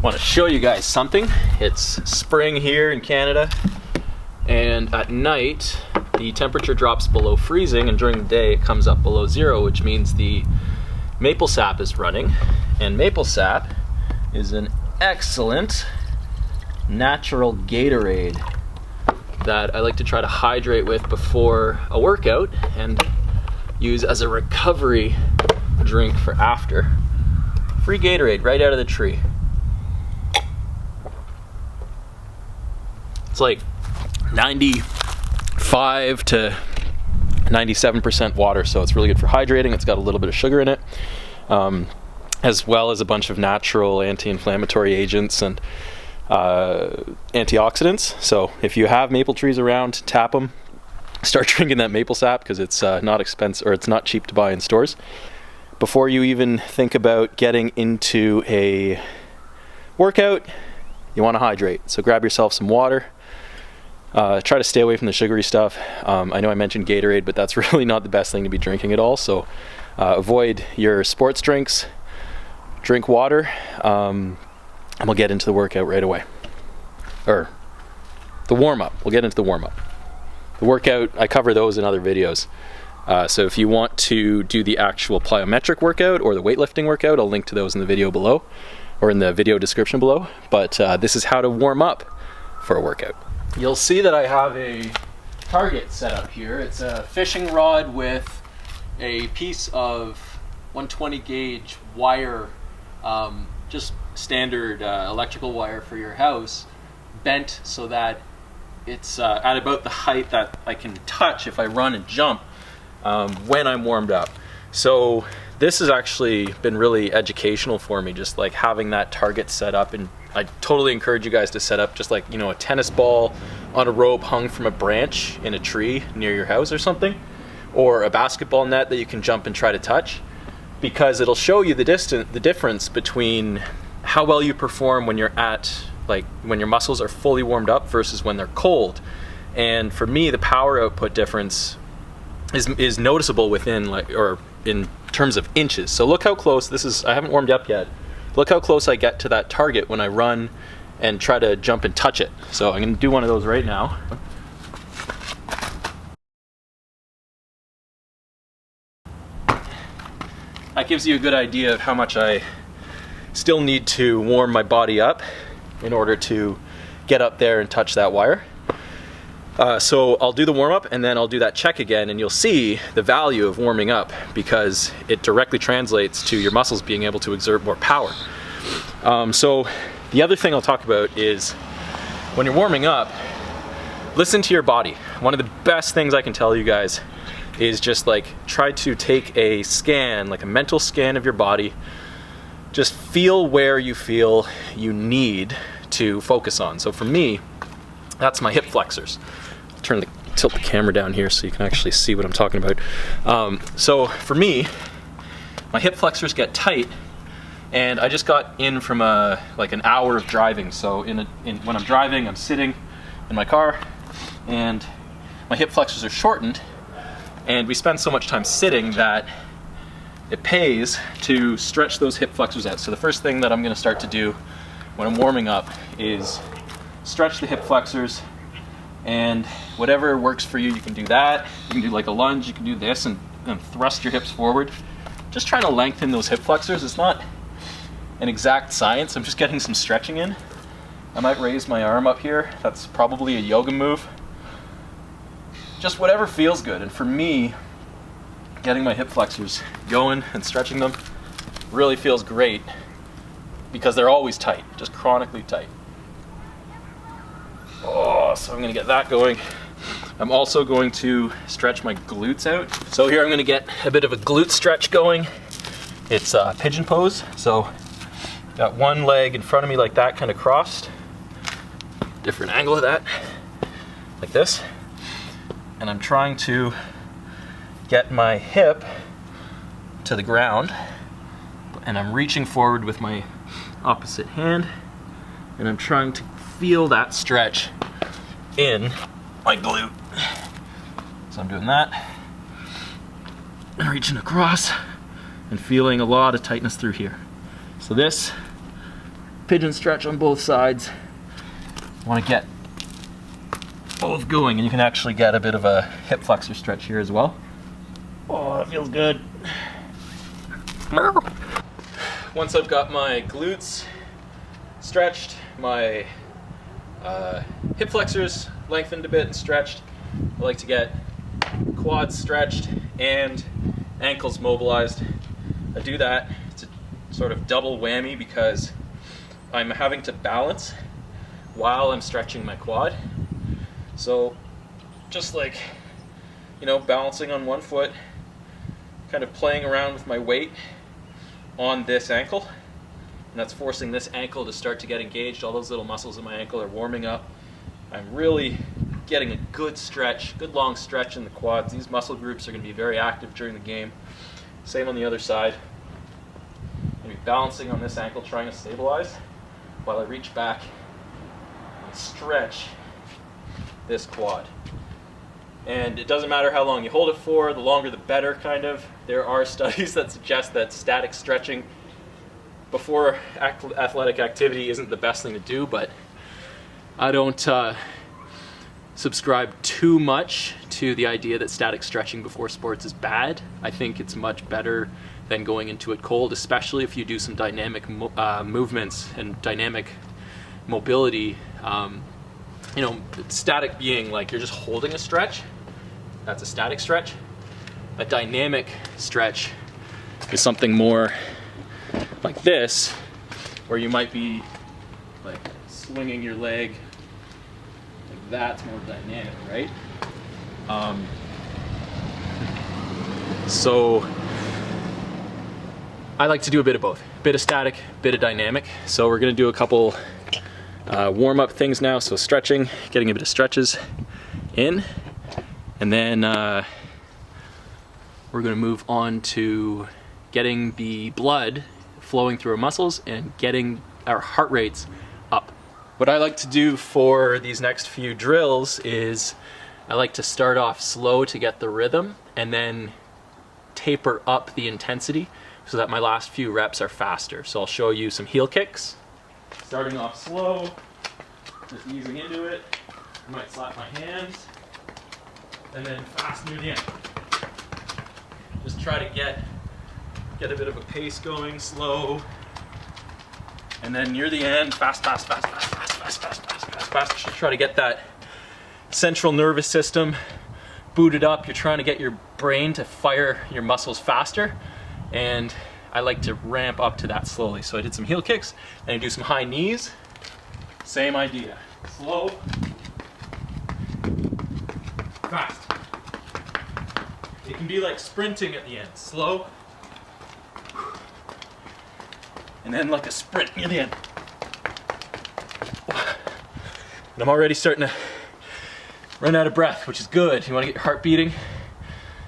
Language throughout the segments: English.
Want to show you guys something. It's spring here in Canada, and at night the temperature drops below freezing, and during the day it comes up below zero, which means the maple sap is running. And maple sap is an excellent natural Gatorade that I like to try to hydrate with before a workout and use as a recovery drink for after. Free Gatorade right out of the tree. It's like 95 to 97% water, so it's really good for hydrating. It's got a little bit of sugar in it, as well as a bunch of natural anti-inflammatory agents and antioxidants. So if you have maple trees around, tap them. Start drinking that maple sap because it's not expensive, or it's not cheap to buy in stores. Before you even think about getting into a workout, you want to hydrate. So grab yourself some water. Try to stay away from the sugary stuff. I know I mentioned Gatorade, but that's really not the best thing to be drinking at all. So avoid your sports drinks, drink water, and we'll get into the workout right away. Or the warm-up. We'll get into the warm-up. The workout, I cover those in other videos. So if you want to do the actual plyometric workout or the weightlifting workout, I'll link to those in the video below, or in the video description below. But this is how to warm up for a workout. You'll see that I have a target set up here. It's a fishing rod with a piece of 120 gauge wire, just standard electrical wire for your house, bent so that it's at about the height that I can touch if I run and jump when I'm warmed up. So this has actually been really educational for me, just like having that target set up. And I totally encourage you guys to set up just like, you know, a tennis ball on a rope hung from a branch in a tree near your house or something, or a basketball net that you can jump and try to touch, because it'll show you the difference between how well you perform when you're at, like, when your muscles are fully warmed up versus when they're cold. And for me, the power output difference is noticeable within, like, or in terms of inches. So look how close this is. I haven't warmed up yet. Look how close I get to that target when I run and try to jump and touch it. So I'm going to do one of those right now. That gives you a good idea of how much I still need to warm my body up in order to get up there and touch that wire. So I'll do the warm up and then I'll do that check again, and you'll see the value of warming up because it directly translates to your muscles being able to exert more power. So the other thing I'll talk about is when you're warming up, listen to your body. One of the best things I can tell you guys is just like try to take a scan, like a mental scan of your body. Just feel where you feel you need to focus on. So for me, that's my hip flexors. I'll tilt the camera down here so you can actually see what I'm talking about. So for me, my hip flexors get tight, and I just got in from like an hour of driving. So when I'm driving, I'm sitting in my car, and my hip flexors are shortened, and we spend so much time sitting that it pays to stretch those hip flexors out. So the first thing that I'm going to start to do when I'm warming up is stretch the hip flexors, and whatever works for you, you can do that. You can do like a lunge, you can do this and thrust your hips forward. Just trying to lengthen those hip flexors. It's not an exact science, I'm just getting some stretching in. I might raise my arm up here. That's probably a yoga move. Just whatever feels good. And for me, getting my hip flexors going and stretching them really feels great because they're always tight, just chronically tight. Oh, so I'm going to get that going. I'm also going to stretch my glutes out. So here I'm going to get a bit of a glute stretch going. It's a pigeon pose. So got one leg in front of me like that, kind of crossed. Different angle of that, like this. And I'm trying to get my hip to the ground, and I'm reaching forward with my opposite hand, and I'm trying to feel that stretch in my glute. So I'm doing that and reaching across and feeling a lot of tightness through here. So this pigeon stretch on both sides. Want to get both going, and you can actually get a bit of a hip flexor stretch here as well. Oh, that feels good. Once I've got my glutes stretched, my hip flexors lengthened a bit and stretched, I like to get quads stretched and ankles mobilized. I do that, it's a sort of double whammy because I'm having to balance while I'm stretching my quad. So just like, you know, balancing on one foot, kind of playing around with my weight on this ankle, and that's forcing this ankle to start to get engaged. All those little muscles in my ankle are warming up. I'm really getting a good stretch, good long stretch in the quads. These muscle groups are going to be very active during the game. Same on the other side. I'm going to be balancing on this ankle, trying to stabilize while I reach back and stretch this quad. And it doesn't matter how long you hold it for, the longer the better, kind of. There are studies that suggest that static stretching before athletic activity isn't the best thing to do, but I don't subscribe too much to the idea that static stretching before sports is bad. I think it's much better than going into it cold, especially if you do some dynamic movements and dynamic mobility. You know, static being like you're just holding a stretch. That's a static stretch. A dynamic stretch is something more like this, where you might be like swinging your leg. Like that's more dynamic, right? So I like to do a bit of both. A bit of static, bit of dynamic. So we're gonna do a couple warm-up things now. So stretching, getting a bit of stretches in, and then we're going to move on to getting the blood flowing through our muscles and getting our heart rates up. What I like to do for these next few drills is I like to start off slow to get the rhythm and then taper up the intensity so that my last few reps are faster. So I'll show you some heel kicks. Starting off slow, just easing into it. I might slap my hands, and then fast near the end. Just try to get a bit of a pace going, slow, and then near the end, fast. Just try to get that central nervous system booted up. You're trying to get your brain to fire your muscles faster, and I like to ramp up to that slowly. So I did some heel kicks, and I do some high knees. Same idea. Slow, fast. It can be like sprinting at the end. Slow, and then like a sprint near the end. And I'm already starting to run out of breath, which is good. You want to get your heart beating,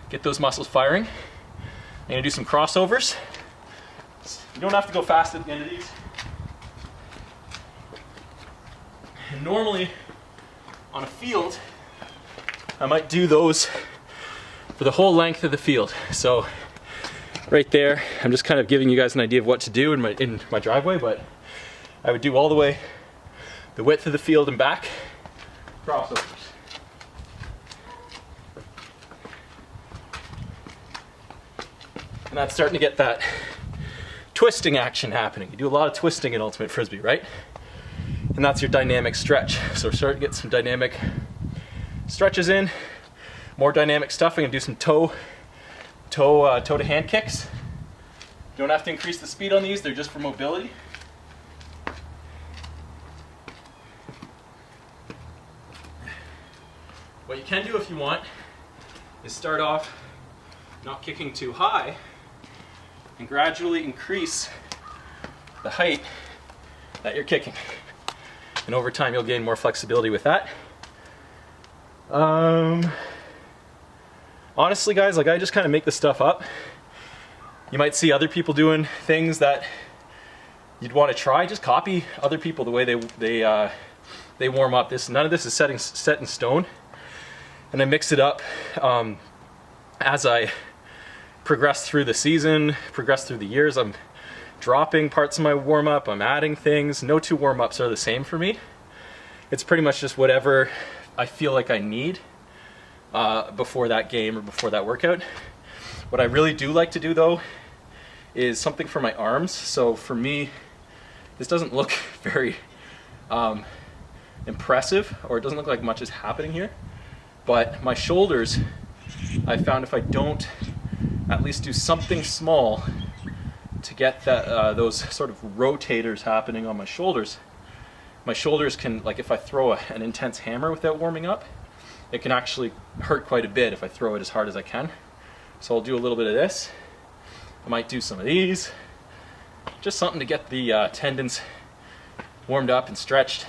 get those muscles firing. I'm going to do some crossovers. You don't have to go fast at the end of these. And normally on a field, I might do those for the whole length of the field. So right there, I'm just kind of giving you guys an idea of what to do in my driveway, but I would do all the way the width of the field and back, crossovers. And that's starting to get that twisting action happening. You do a lot of twisting in Ultimate Frisbee, right? And that's your dynamic stretch. So we're starting to get some dynamic stretches in, more dynamic stuff. I'm gonna do some toe to hand kicks. You don't have to increase the speed on these, they're just for mobility. What you can do if you want is start off not kicking too high and gradually increase the height that you're kicking. And over time you'll gain more flexibility with that. Honestly guys, like I just kind of make this stuff up. You might see other people doing things that you'd want to try. Just copy other people the way they warm up. None of this is set in stone. And I mix it up as I progress through the season, progress through the years. I'm dropping parts of my warm-up, I'm adding things. No two warm-ups are the same for me. It's pretty much just whatever I feel like I need before that game or before that workout. What I really do like to do though is something for my arms. So for me, this doesn't look very impressive, or it doesn't look like much is happening here. But my shoulders, I found if I don't at least do something small to get that those sort of rotators happening on my shoulders can, like if I throw an intense hammer without warming up, it can actually hurt quite a bit if I throw it as hard as I can. So I'll do a little bit of this. I might do some of these. Just something to get the tendons warmed up and stretched.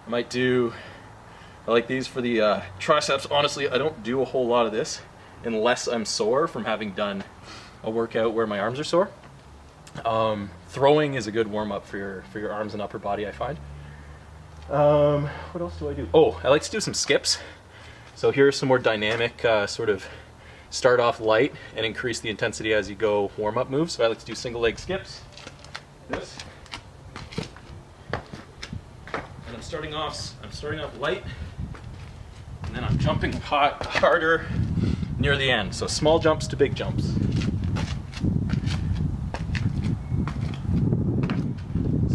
I like these for the triceps. Honestly, I don't do a whole lot of this unless I'm sore from having done a workout where my arms are sore. Throwing is a good warm-up for your arms and upper body, I find. What else do I do? Oh, I like to do some skips. So here's some more dynamic sort of start off light and increase the intensity as you go warm-up moves. So I like to do single leg skips. This. And I'm starting off light, and then I'm jumping harder near the end. So small jumps to big jumps.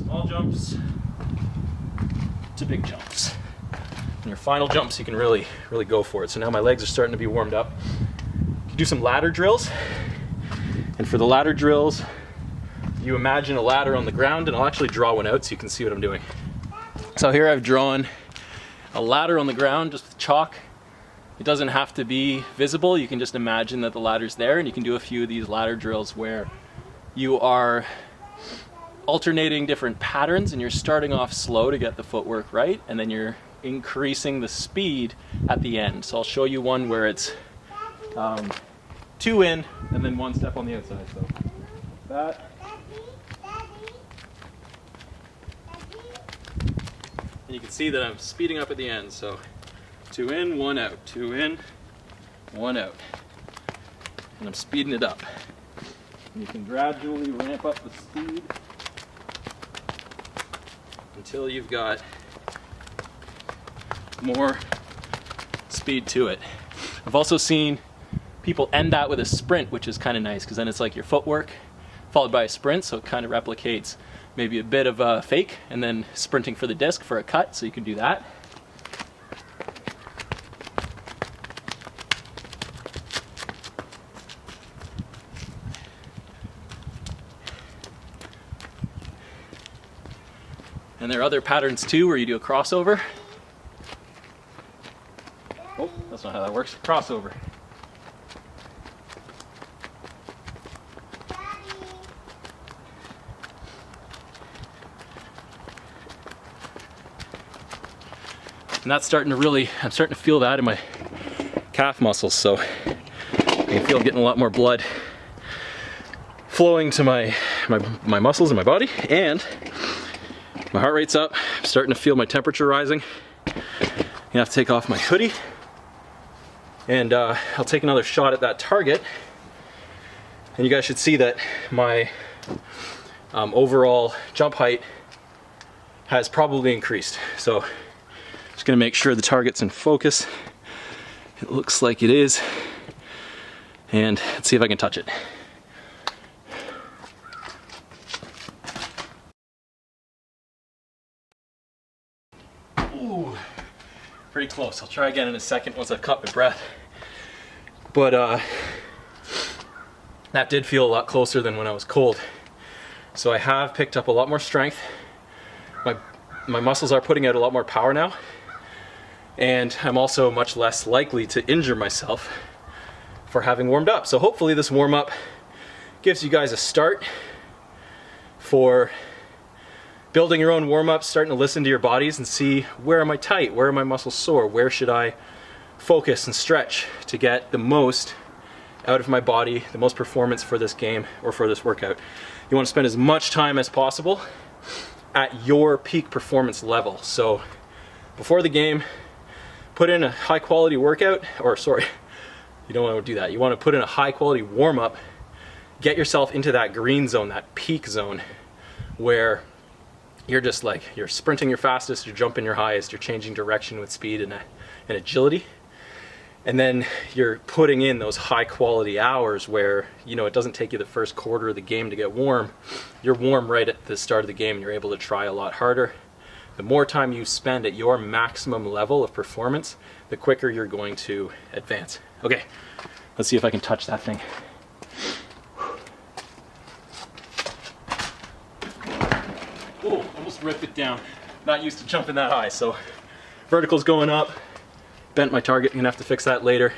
Small jumps to big jumps. And your final jumps, you can really go for it. So now my legs are starting to be warmed up. You can do some ladder drills. And for the ladder drills, you imagine a ladder on the ground, and I'll actually draw one out so you can see what I'm doing. So here I've drawn a ladder on the ground just with chalk. It doesn't have to be visible. You can just imagine that the ladder's there, and you can do a few of these ladder drills where you are alternating different patterns, and you're starting off slow to get the footwork right, and then you're increasing the speed at the end. So I'll show you one where it's 2 in and then 1 step on the outside. So that. And you can see that I'm speeding up at the end. So 2 in, 1 out, 2 in, 1 out. And I'm speeding it up. And you can gradually ramp up the speed until you've got more speed to it. I've also seen people end that with a sprint, which is kind of nice, because then it's like your footwork followed by a sprint, so it kind of replicates maybe a bit of a fake and then sprinting for the disc for a cut, so you can do that. And there are other patterns too where you do a crossover. Oh, that's not how that works. Crossover. And that's starting to I'm starting to feel that in my calf muscles, so I can feel getting a lot more blood flowing to my muscles in my body, and my heart rate's up. I'm starting to feel my temperature rising. I'm gonna have to take off my hoodie, and I'll take another shot at that target, and you guys should see that my overall jump height has probably increased. So just gonna make sure the target's in focus. It looks like it is, and let's see if I can touch it. Ooh, pretty close. I'll try again in a second once I've caught my breath. But that did feel a lot closer than when I was cold. So I have picked up a lot more strength. My muscles are putting out a lot more power now. And I'm also much less likely to injure myself for having warmed up. So hopefully this warm-up gives you guys a start for building your own warm-ups, starting to listen to your bodies and see, where am I tight? Where are my muscles sore? Where should I focus and stretch to get the most out of my body, the most performance for this game or for this workout? You want to spend as much time as possible at your peak performance level. So before the game, put in a high quality workout, or sorry, you don't want to do that. You want to put in a high quality warm-up get yourself into that green zone, that peak zone, where you're just like, you're sprinting your fastest, you're jumping your highest, you're changing direction with speed and agility. And then you're putting in those high quality hours where, you know, it doesn't take you the first quarter of the game to get warm. You're warm right at the start of the game and you're able to try a lot harder. The more time you spend at your maximum level of performance, the quicker you're going to advance. Okay, let's see if I can touch that thing. Oh, almost ripped it down. Not used to jumping that high, so vertical's going up. Bent my target, you're gonna have to fix that later.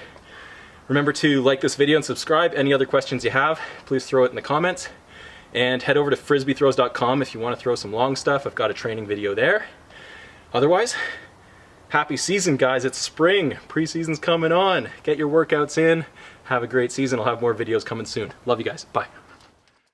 Remember to like this video and subscribe. Any other questions you have, please throw it in the comments. And head over to frisbeethrows.com if you want to throw some long stuff. I've got a training video there. Otherwise, happy season, guys. It's spring. Preseason's coming on. Get your workouts in. Have a great season. I'll have more videos coming soon. Love you guys. Bye.